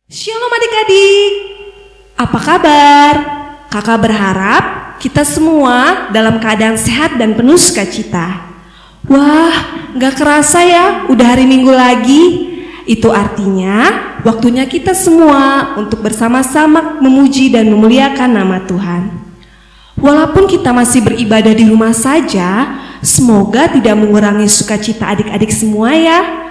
Shalom adik-adik, apa kabar? Kakak berharap kita semua dalam keadaan sehat dan penuh sukacita. Wah, gak kerasa ya udah hari Minggu lagi. Itu artinya waktunya kita semua untuk bersama-sama memuji dan memuliakan nama Tuhan. Walaupun kita masih beribadah di rumah saja, semoga tidak mengurangi sukacita adik-adik semua ya.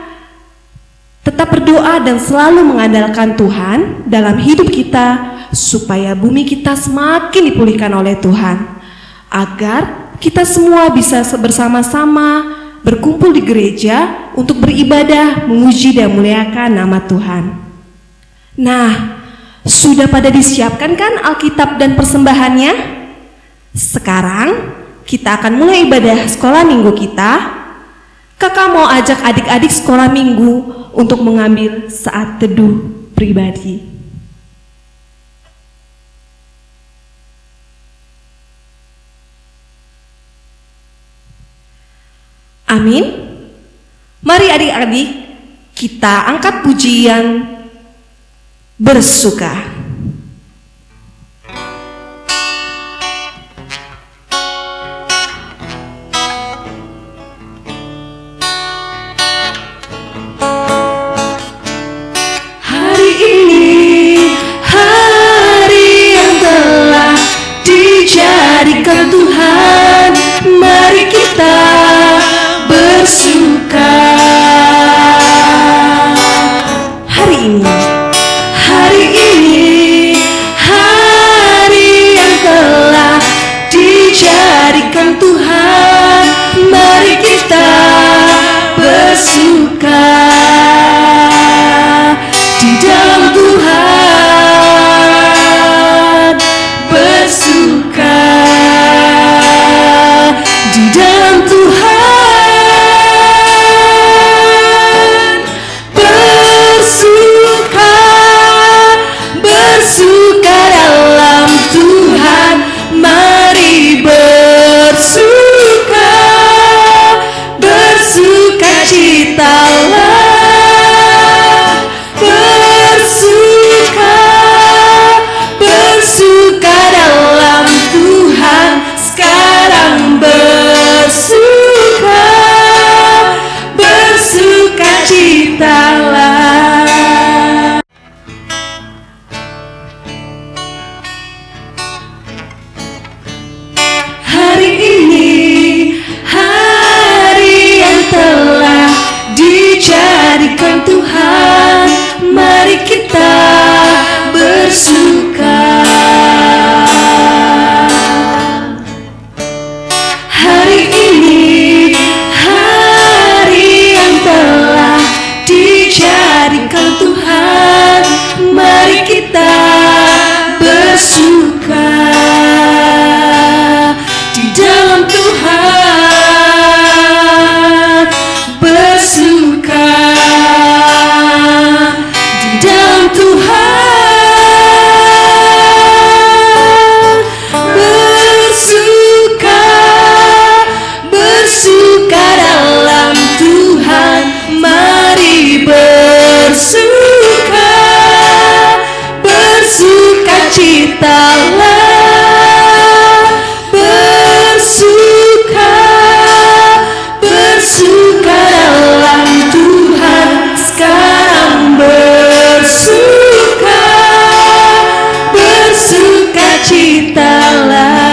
Tetap berdoa dan selalu mengandalkan Tuhan dalam hidup kita supaya bumi kita semakin dipulihkan oleh Tuhan, agar kita semua bisa bersama-sama berkumpul di gereja untuk beribadah, memuji dan memuliakan nama Tuhan. Nah, sudah pada disiapkan kan Alkitab dan persembahannya? Sekarang kita akan mulai ibadah sekolah minggu kita. Kakak mau ajak adik-adik sekolah minggu untuk mengambil saat teduh pribadi. Amin. Mari adik-adik kita angkat pujian bersuka. Dijadikan Tuhan, mari kita bersuka. Hari ini, hari yang telah dijadikan Tuhan, mari kita bersuka di dalam Tuhan, bersuka di dalam Tuhan, bersuka, bersuka dalam Tuhan, mari bersuka, bersukacitalah, bersuka, bersuka dalam Tuhan, sekarang bersuka, bersukacitalah. Hari ini, hari yang telah dijadikan Tuhan, mari kita bersuka. Hari ini, hari yang telah dijadikan Tuhan, mari kita bersuka di dalam Tuhan, bersuka di dalam Tuhan, bersuka, bersuka dalam Tuhan, mari bersuka, bersukacitalah, bersuka, bersuka dalam Tuhan, sekarang bersuka, bersukacitalah.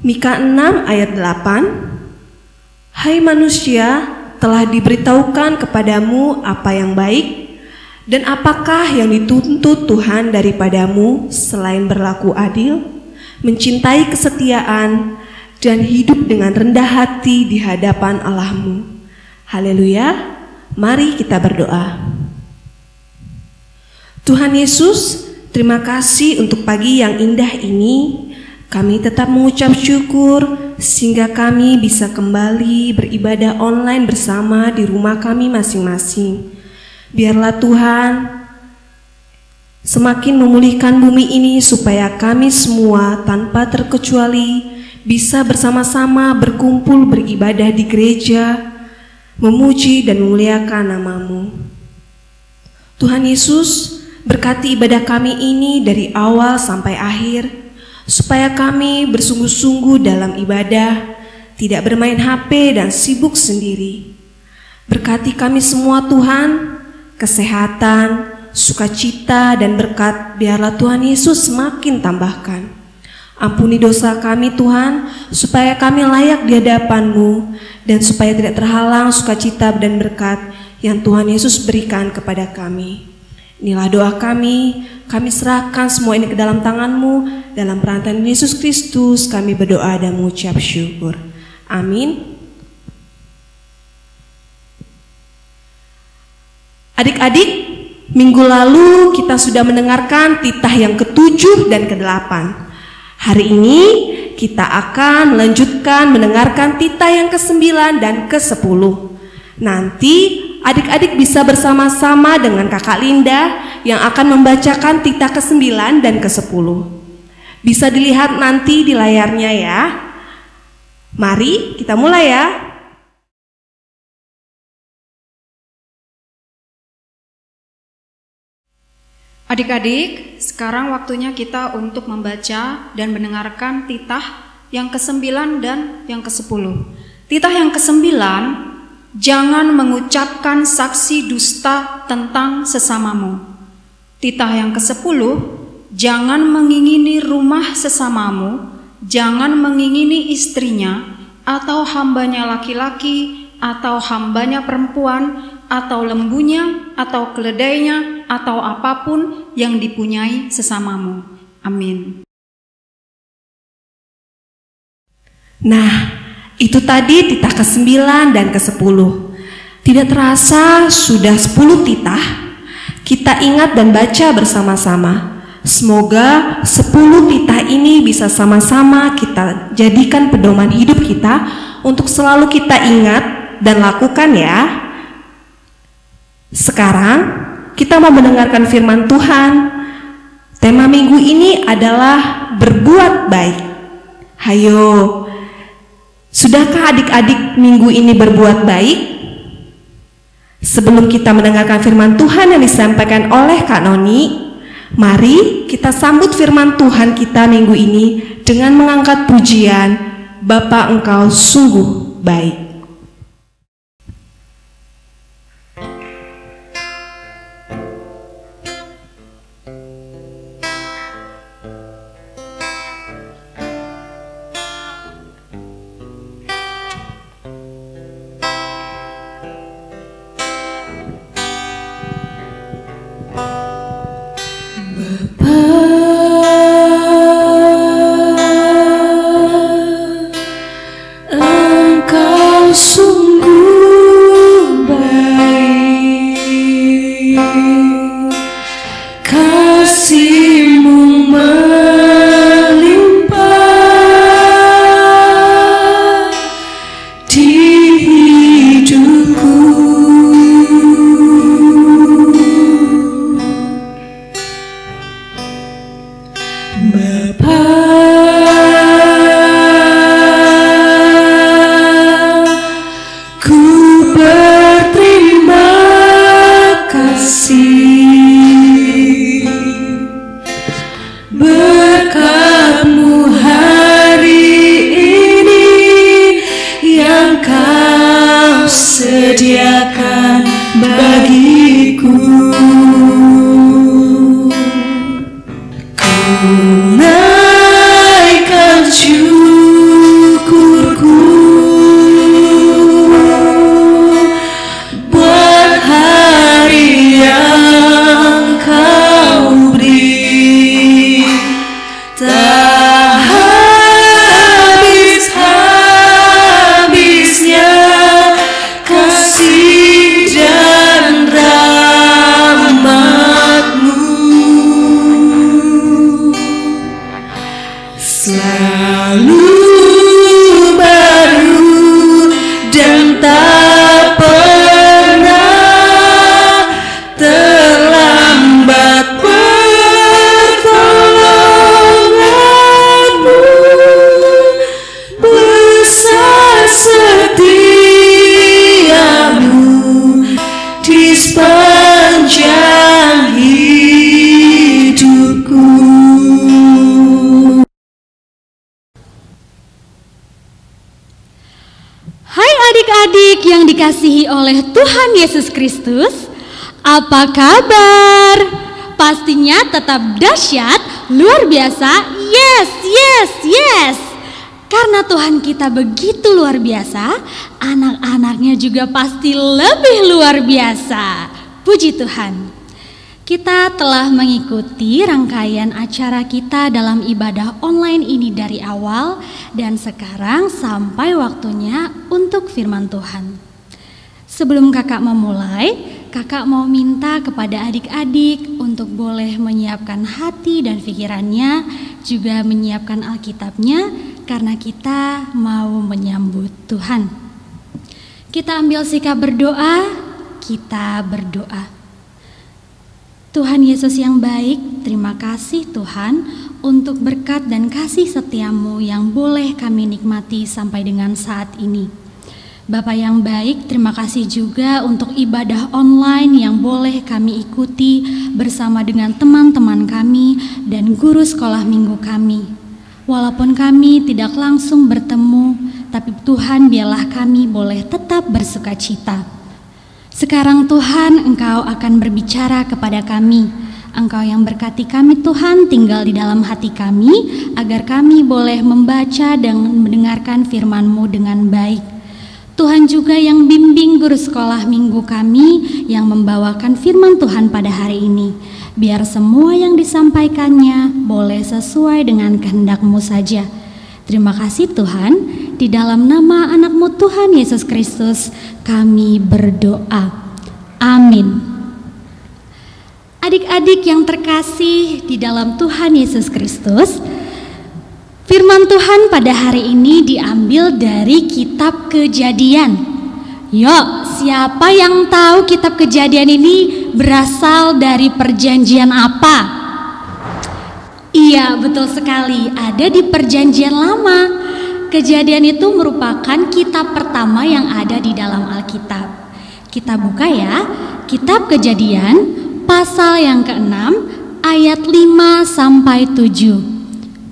Mika 6 ayat 8. Hai manusia, telah diberitahukan kepadamu apa yang baik, dan apakah yang dituntut Tuhan daripadamu selain berlaku adil, mencintai kesetiaan, dan hidup dengan rendah hati di hadapan Allahmu. Haleluya. Mari kita berdoa. Tuhan Yesus, terima kasih untuk pagi yang indah ini. Kami tetap mengucap syukur sehingga kami bisa kembali beribadah online bersama di rumah kami masing-masing. Biarlah Tuhan semakin memulihkan bumi ini supaya kami semua tanpa terkecuali bisa bersama-sama berkumpul beribadah di gereja memuji dan memuliakan nama-Mu. Tuhan Yesus, berkati ibadah kami ini dari awal sampai akhir, supaya kami bersungguh-sungguh dalam ibadah, tidak bermain HP dan sibuk sendiri. Berkati kami semua Tuhan, kesehatan, sukacita dan berkat biarlah Tuhan Yesus semakin tambahkan. Ampuni dosa kami Tuhan, supaya kami layak di hadapan-Mu dan supaya tidak terhalang sukacita dan berkat yang Tuhan Yesus berikan kepada kami. Inilah doa kami serahkan semua ini ke dalam tangan-Mu, dalam perantaraan Yesus Kristus kami berdoa dan mengucap syukur. Amin. Adik-adik, minggu lalu kita sudah mendengarkan titah yang ke-7 dan ke-8. Hari ini kita akan melanjutkan mendengarkan titah yang ke-9 dan ke-10. Nanti adik-adik bisa bersama-sama dengan Kakak Linda yang akan membacakan titah ke-9 dan ke-10. Bisa dilihat nanti di layarnya ya. Mari kita mulai ya. Adik-adik, sekarang waktunya kita untuk membaca dan mendengarkan titah yang ke-9 dan yang ke-10. Titah yang ke-9, jangan mengucapkan saksi dusta tentang sesamamu. Titah yang ke-10, jangan mengingini rumah sesamamu, jangan mengingini istrinya, atau hambanya laki-laki, atau hambanya perempuan, atau lembunya, atau keledainya, atau apapun yang dipunyai sesamamu. Amin. Nah, itu tadi titah ke-9 dan ke-10. Tidak terasa sudah 10 titah. Kita ingat dan baca bersama-sama. Semoga 10 titah ini bisa sama-sama kita jadikan pedoman hidup kita untuk selalu kita ingat dan lakukan ya. Sekarang kita mau mendengarkan firman Tuhan. Tema minggu ini adalah berbuat baik. Hayo, sudahkah adik-adik minggu ini berbuat baik? Sebelum kita mendengarkan firman Tuhan yang disampaikan oleh Kak Noni, mari kita sambut firman Tuhan kita minggu ini dengan mengangkat pujian, Bapa Engkau sungguh baik. Habis-habisnya kasih dikasihi oleh Tuhan Yesus Kristus, apa kabar? Pastinya tetap dahsyat, luar biasa, yes, yes, yes. Karena Tuhan kita begitu luar biasa, anak-anaknya juga pasti lebih luar biasa. Puji Tuhan. Kita telah mengikuti rangkaian acara kita dalam ibadah online ini dari awal, dan sekarang sampai waktunya untuk firman Tuhan. Sebelum kakak memulai, kakak mau minta kepada adik-adik untuk boleh menyiapkan hati dan pikirannya, juga menyiapkan Alkitabnya, karena kita mau menyambut Tuhan. Kita ambil sikap berdoa, kita berdoa. Tuhan Yesus yang baik, terima kasih Tuhan untuk berkat dan kasih setiamu yang boleh kami nikmati sampai dengan saat ini. Bapa yang baik, terima kasih juga untuk ibadah online yang boleh kami ikuti bersama dengan teman-teman kami dan guru sekolah minggu kami. Walaupun kami tidak langsung bertemu, tapi Tuhan biarlah kami boleh tetap bersukacita. Sekarang Tuhan, Engkau akan berbicara kepada kami. Engkau yang berkati kami Tuhan, tinggal di dalam hati kami, agar kami boleh membaca dan mendengarkan firman-Mu dengan baik. Tuhan juga yang bimbing guru sekolah minggu kami yang membawakan firman Tuhan pada hari ini. Biar semua yang disampaikannya boleh sesuai dengan kehendak-Mu saja. Terima kasih Tuhan, di dalam nama anak-Mu Tuhan Yesus Kristus kami berdoa. Amin. Adik-adik yang terkasih di dalam Tuhan Yesus Kristus, firman Tuhan pada hari ini diambil dari kitab Kejadian. Yuk, siapa yang tahu kitab Kejadian ini berasal dari perjanjian apa? Iya, betul sekali, ada di perjanjian lama. Kejadian itu merupakan kitab pertama yang ada di dalam Alkitab. Kita buka ya, kitab Kejadian pasal yang ke-6 ayat 5 sampai 7.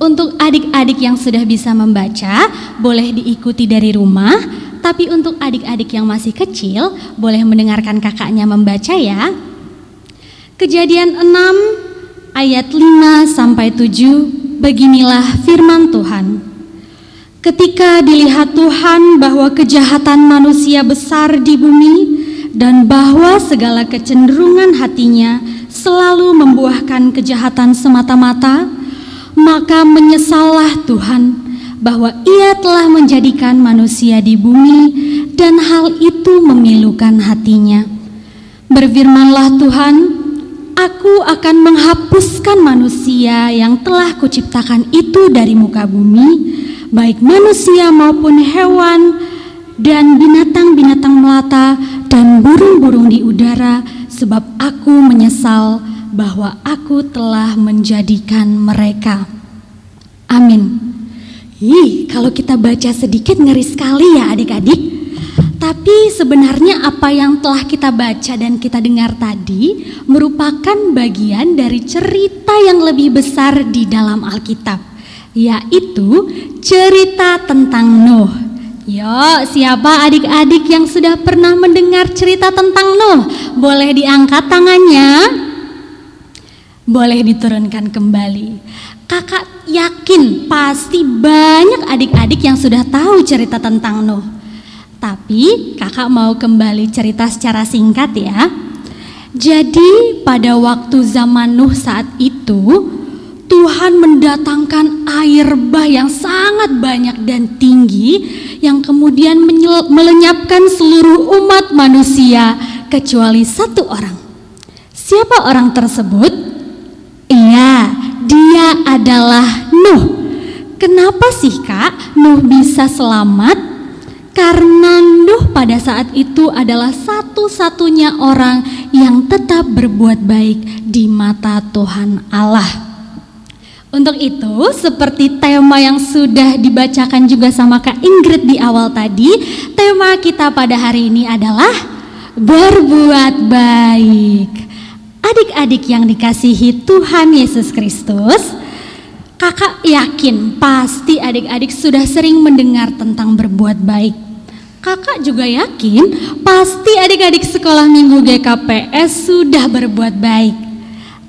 Untuk adik-adik yang sudah bisa membaca, boleh diikuti dari rumah, tapi untuk adik-adik yang masih kecil, boleh mendengarkan kakaknya membaca ya. Kejadian 6 ayat 5 sampai 7, beginilah firman Tuhan. Ketika dilihat Tuhan bahwa kejahatan manusia besar di bumi dan bahwa segala kecenderungan hatinya selalu membuahkan kejahatan semata-mata, maka menyesallah Tuhan bahwa Ia telah menjadikan manusia di bumi dan hal itu memilukan hatinya. Berfirmanlah Tuhan, Aku akan menghapuskan manusia yang telah kuciptakan itu dari muka bumi, baik manusia maupun hewan dan binatang-binatang melata dan burung-burung di udara, sebab aku menyesal bahwa aku telah menjadikan mereka. Amin. Kalau kita baca sedikit ngeri sekali ya adik-adik. Tapi sebenarnya apa yang telah kita baca dan kita dengar tadi merupakan bagian dari cerita yang lebih besar di dalam Alkitab, yaitu cerita tentang Nuh. Yo, siapa adik-adik yang sudah pernah mendengar cerita tentang Nuh? Boleh diangkat tangannya? Boleh diturunkan kembali. Kakak yakin pasti banyak adik-adik yang sudah tahu cerita tentang Nuh. Tapi kakak mau kembali cerita secara singkat ya. Jadi pada waktu zaman Nuh saat itu, Tuhan mendatangkan air bah yang sangat banyak dan tinggi, yang kemudian melenyapkan seluruh umat manusia kecuali satu orang. Siapa orang tersebut? Iya, dia adalah Nuh. Kenapa sih kak Nuh bisa selamat? Karena Nuh pada saat itu adalah satu-satunya orang yang tetap berbuat baik di mata Tuhan Allah. Untuk itu, seperti tema yang sudah dibacakan juga sama Kak Ingrid di awal tadi, tema kita pada hari ini adalah berbuat baik. Adik-adik yang dikasihi Tuhan Yesus Kristus, kakak yakin pasti adik-adik sudah sering mendengar tentang berbuat baik. Kakak juga yakin pasti adik-adik sekolah minggu GKPS sudah berbuat baik.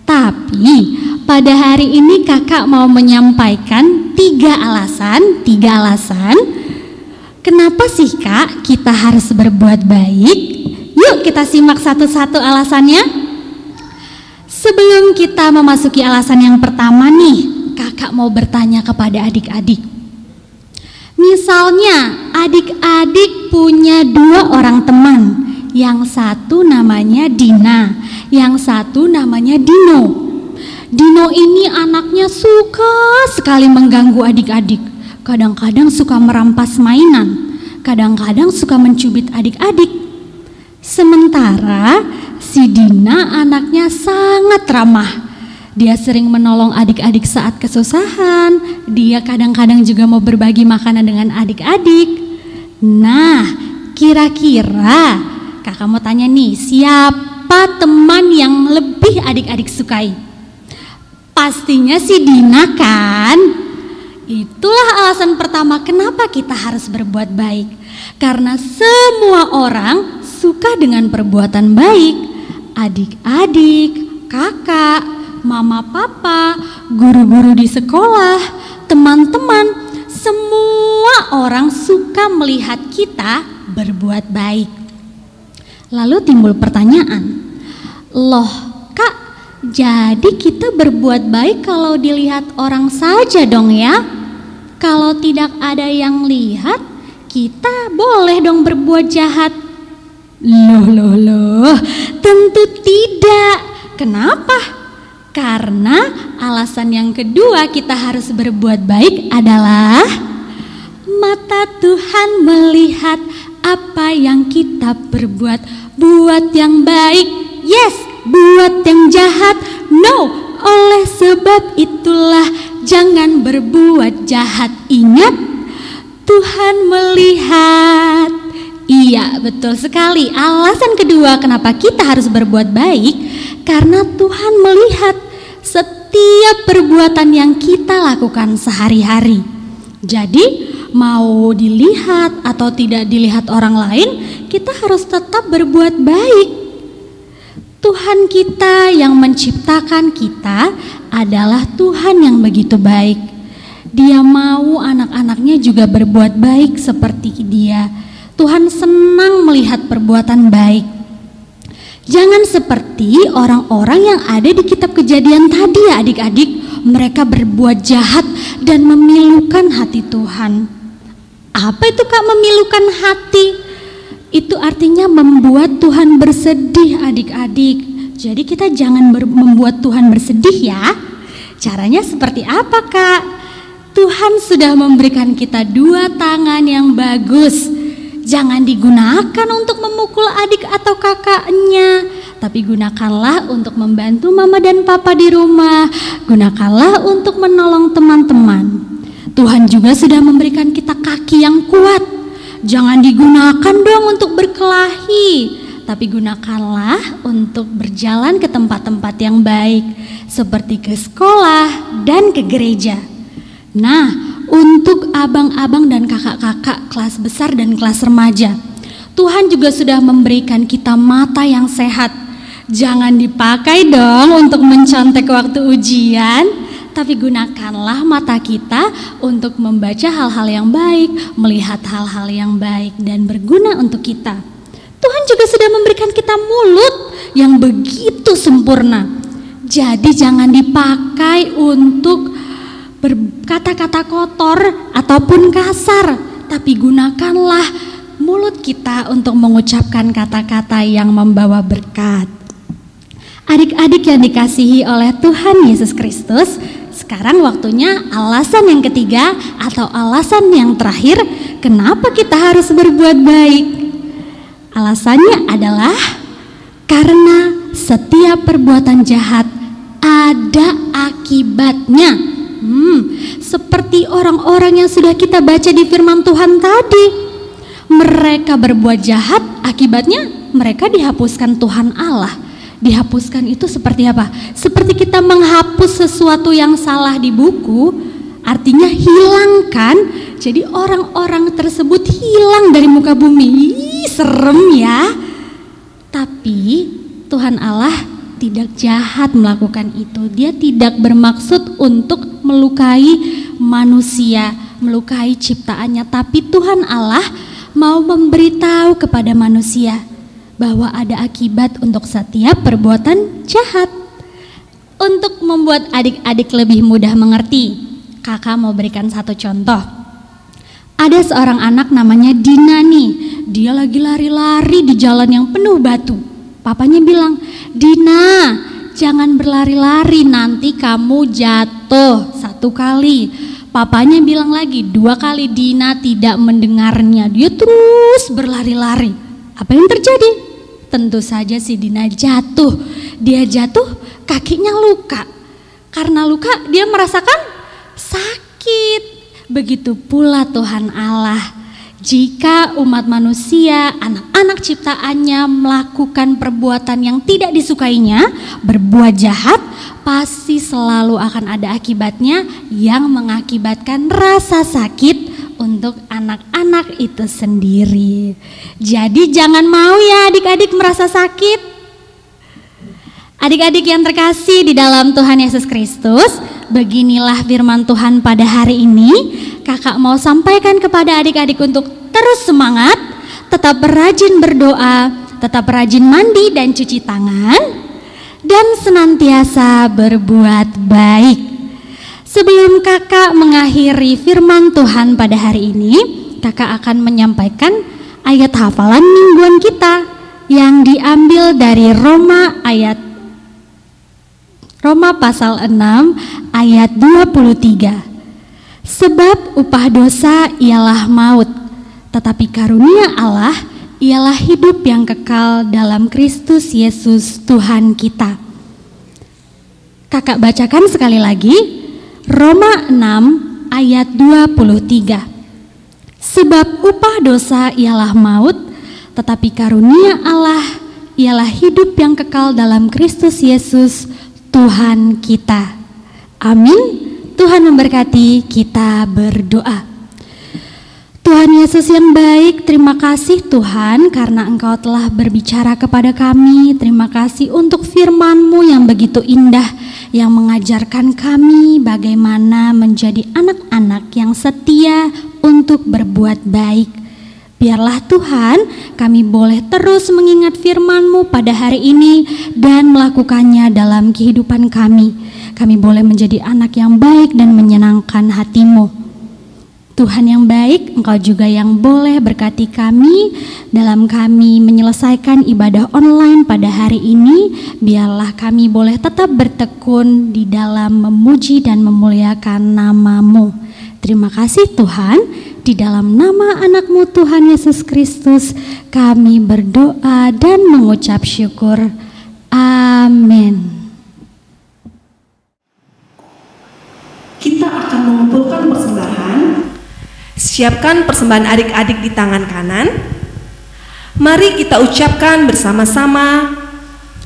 Tapi pada hari ini kakak mau menyampaikan 3 alasan kenapa sih Kak kita harus berbuat baik. Yuk kita simak satu-satu alasannya. Sebelum kita memasuki alasan yang pertama nih, kakak mau bertanya kepada adik-adik. Misalnya adik-adik punya 2 orang teman, yang satu namanya Dina, yang satu namanya Dino. Dino ini anaknya suka sekali mengganggu adik-adik. Kadang-kadang suka merampas mainan, kadang-kadang suka mencubit adik-adik. Sementara si Dina anaknya sangat ramah. Dia sering menolong adik-adik saat kesusahan. Dia kadang-kadang juga mau berbagi makanan dengan adik-adik. Nah, kira-kira kakak mau tanya nih, siapa teman yang lebih adik-adik sukai? Pastinya si Dina kan? Itulah alasan pertama kenapa kita harus berbuat baik. Karena semua orang suka dengan perbuatan baik. Adik-adik, kakak, mama papa, guru-guru di sekolah, teman-teman, semua orang suka melihat kita berbuat baik. Lalu timbul pertanyaan, loh Kak, jadi kita berbuat baik kalau dilihat orang saja dong ya? Kalau tidak ada yang lihat, kita boleh dong berbuat jahat. Loh, tentu tidak. Kenapa? Karena alasan yang kedua kita harus berbuat baik adalah mata Tuhan melihat apa yang kita perbuat. Buat yang baik, yes. Buat yang jahat, no. Oleh sebab itulah jangan berbuat jahat. Ingat, Tuhan melihat. Iya, betul sekali. Alasan kedua kenapa kita harus berbuat baik, karena Tuhan melihat setiap perbuatan yang kita lakukan sehari-hari. Jadi mau dilihat atau tidak dilihat orang lain, kita harus tetap berbuat baik. Tuhan kita yang menciptakan kita adalah Tuhan yang begitu baik. Dia mau anak-anaknya juga berbuat baik seperti Dia. Tuhan senang melihat perbuatan baik. Jangan seperti orang-orang yang ada di kitab Kejadian tadi ya adik-adik. Mereka berbuat jahat dan memilukan hati Tuhan. Apa itu Kak memilukan hati? Itu artinya membuat Tuhan bersedih adik-adik. Jadi kita jangan membuat Tuhan bersedih ya. Caranya seperti apa Kak? Tuhan sudah memberikan kita 2 tangan yang bagus. Jangan digunakan untuk memukul adik atau kakaknya, tapi gunakanlah untuk membantu mama dan papa di rumah. Gunakanlah untuk menolong teman-teman. Tuhan juga sudah memberikan kita kaki yang kuat. Jangan digunakan dong untuk berkelahi, tapi gunakanlah untuk berjalan ke tempat-tempat yang baik, seperti ke sekolah dan ke gereja. Nah, untuk abang-abang dan kakak-kakak kelas besar dan kelas remaja, Tuhan juga sudah memberikan kita mata yang sehat. Jangan dipakai dong untuk mencontek waktu ujian, tapi gunakanlah mata kita untuk membaca hal-hal yang baik, melihat hal-hal yang baik dan berguna untuk kita. Tuhan juga sudah memberikan kita mulut yang begitu sempurna. Jadi jangan dipakai untuk berkata-kata kotor ataupun kasar, tapi gunakanlah mulut kita untuk mengucapkan kata-kata yang membawa berkat. Adik-adik yang dikasihi oleh Tuhan Yesus Kristus, sekarang waktunya alasan yang ketiga atau alasan yang terakhir kenapa kita harus berbuat baik. Alasannya adalah karena setiap perbuatan jahat ada akibatnya. Seperti orang-orang yang sudah kita baca di firman Tuhan tadi. Mereka berbuat jahat, akibatnya mereka dihapuskan Tuhan Allah. Dihapuskan itu seperti apa? Seperti kita menghapus sesuatu yang salah di buku, artinya hilangkan. Jadi orang-orang tersebut hilang dari muka bumi. Ih, serem ya. Tapi Tuhan Allah tidak jahat melakukan itu. Dia tidak bermaksud untuk melukai manusia, melukai ciptaannya. Tapi Tuhan Allah mau memberitahu kepada manusia bahwa ada akibat untuk setiap perbuatan jahat. Untuk membuat adik-adik lebih mudah mengerti, kakak mau berikan satu contoh. Ada seorang anak namanya Dina nih. Dia lagi lari-lari di jalan yang penuh batu. Papanya bilang, "Dina, jangan berlari-lari, nanti kamu jatuh." 1 kali. Papanya bilang lagi 2 kali. Dina tidak mendengarnya. Dia terus berlari-lari. Apa yang terjadi? Tentu saja si Dina jatuh. Dia jatuh, kakinya luka. Karena luka dia merasakan sakit. Begitu pula Tuhan Allah. Jika umat manusia, anak-anak ciptaannya melakukan perbuatan yang tidak disukainya, berbuat jahat, pasti selalu akan ada akibatnya yang mengakibatkan rasa sakit untuk anak-anak itu sendiri. Jadi jangan mau ya adik-adik merasa sakit. Adik-adik yang terkasih di dalam Tuhan Yesus Kristus, beginilah firman Tuhan pada hari ini. Kakak mau sampaikan kepada adik-adik untuk terus semangat, tetap rajin berdoa, tetap rajin mandi dan cuci tangan, dan senantiasa berbuat baik. Sebelum kakak mengakhiri firman Tuhan pada hari ini, kakak akan menyampaikan ayat hafalan mingguan kita yang diambil dari Roma pasal 6 ayat 23. Sebab upah dosa ialah maut, tetapi karunia Allah ialah hidup yang kekal dalam Kristus Yesus Tuhan kita. Kakak bacakan sekali lagi, Roma 6 ayat 23. Sebab upah dosa ialah maut, tetapi karunia Allah ialah hidup yang kekal dalam Kristus Yesus Tuhan kita. Amin. Tuhan memberkati, kita berdoa. Tuhan Yesus yang baik, terima kasih Tuhan karena Engkau telah berbicara kepada kami. Terima kasih untuk firman-Mu yang begitu indah, yang mengajarkan kami bagaimana menjadi anak-anak yang setia untuk berbuat baik. Biarlah Tuhan kami boleh terus mengingat firman-Mu pada hari ini dan melakukannya dalam kehidupan kami. Kami boleh menjadi anak yang baik dan menyenangkan hati-Mu. Tuhan yang baik, Engkau juga yang boleh berkati kami dalam kami menyelesaikan ibadah online pada hari ini. Biarlah kami boleh tetap bertekun di dalam memuji dan memuliakan nama-Mu. Terima kasih Tuhan, di dalam nama anak-Mu Tuhan Yesus Kristus kami berdoa dan mengucap syukur. Amin. Kita akan mengumpulkan persembahan. Siapkan persembahan adik-adik di tangan kanan. Mari kita ucapkan bersama-sama,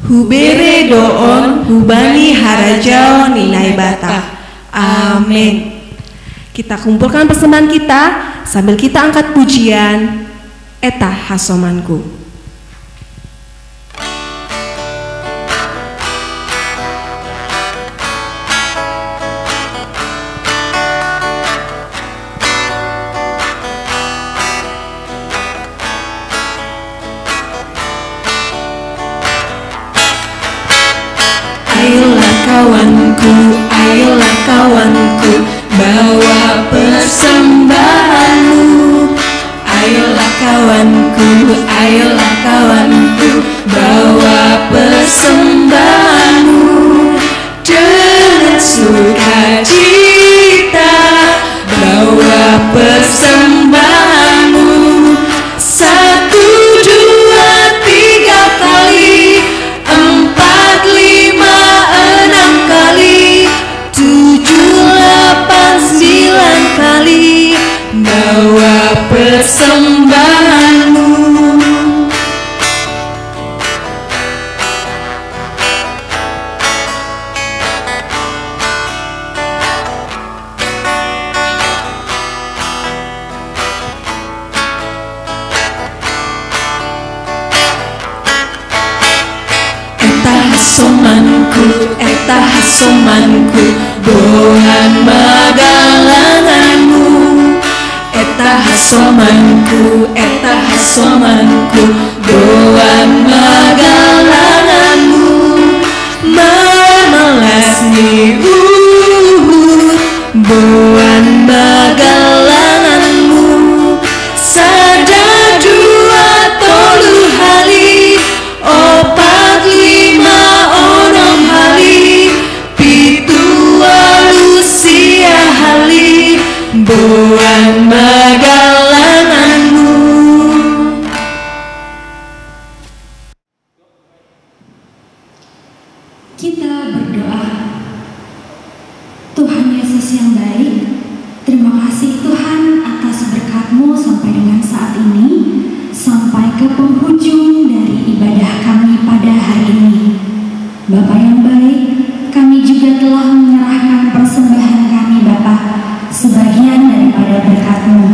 Hubere doon hubani harajao ninai bata. Amin. Kita kumpulkan persembahan kita sambil kita angkat pujian Eta Hasomanku. Ayolah kawanku, bawa persembahanmu. Ayolah kawanku, bawa persembahanmu. Dengan sukacita, bawa persembahanmu. 1, 2, 3 kali, 4, 5, 6 kali, 7, 8, 9 kali, bawa persembahanmu. eta hasomanku doan magalanganmu. Eta hasomanku doan magalanganmu. Mameles ni doan magalanganmu. Sada dua tolu hali opat lima onom hali pitu walu sia hali doan magalanganmu. Kita berdoa. Tuhan Yesus yang baik, terima kasih Tuhan atas berkat-Mu sampai dengan saat ini, sampai ke penghujung dari ibadah kami pada hari ini. Bapa yang baik, kami juga telah menyerahkan persembahan kami Bapa, sebagian daripada berkat-Mu.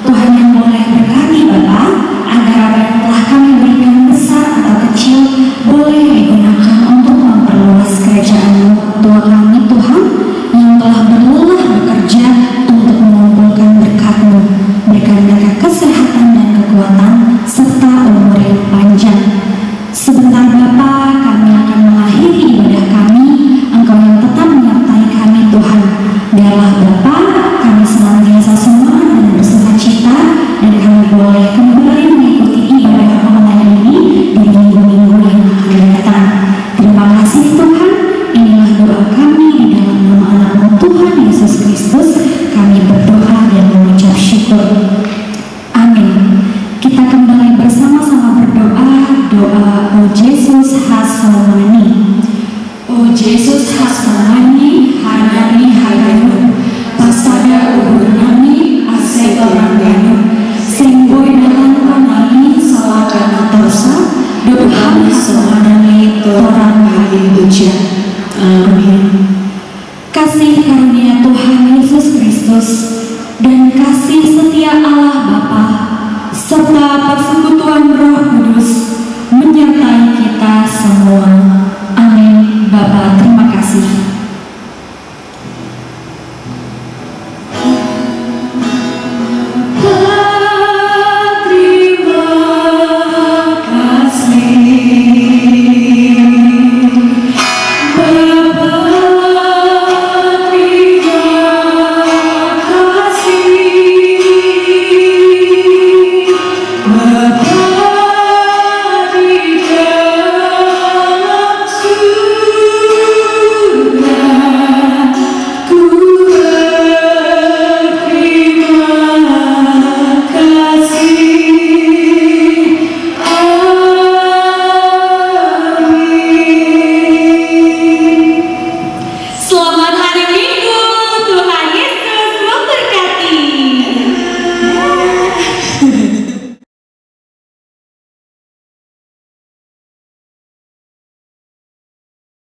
Tuhan yang boleh berkati Bapa, agar apa yang telah kami berikan besar atau kecil boleh digunakan untuk memperluas kerajaan-Mu. Tua kami Tuhan, yang telah berlelah bekerja untuk mengumpulkan berkat-Mu. Berikan mereka kesehatan dan kekuatan serta umur yang panjang. Sebentar Bapa, kami akan mengakhiri ibadah kami. Engkau yang tetap menyertai kami Tuhan. Biarlah Bapa, kami senantiasa semangat dan bersukacita, dan kami boleh kembali mengikuti ibadah online ini di minggu-minggu yang akan datang. Terima kasih Tuhan. Inilah doa kami di dalam nama anak-Mu Tuhan Yesus Kristus. Kami berdoa dan mengucap syukur. Amin. Kita kembali bersama-sama berdoa doa O Yesus Hasolmani. O Yesus Hasolmani, hadani hadanu, pasada ubur nami ase orang ganu, singboy dalam kanali salakana torsa, dohan hasolmani torang haleluya. Amin. Kasih karunia Tuhan Yesus Kristus dan kasih setia Allah Bapa serta persekutuan Roh Kudus menyertai kita semua. Amin. Bapa, terima kasih.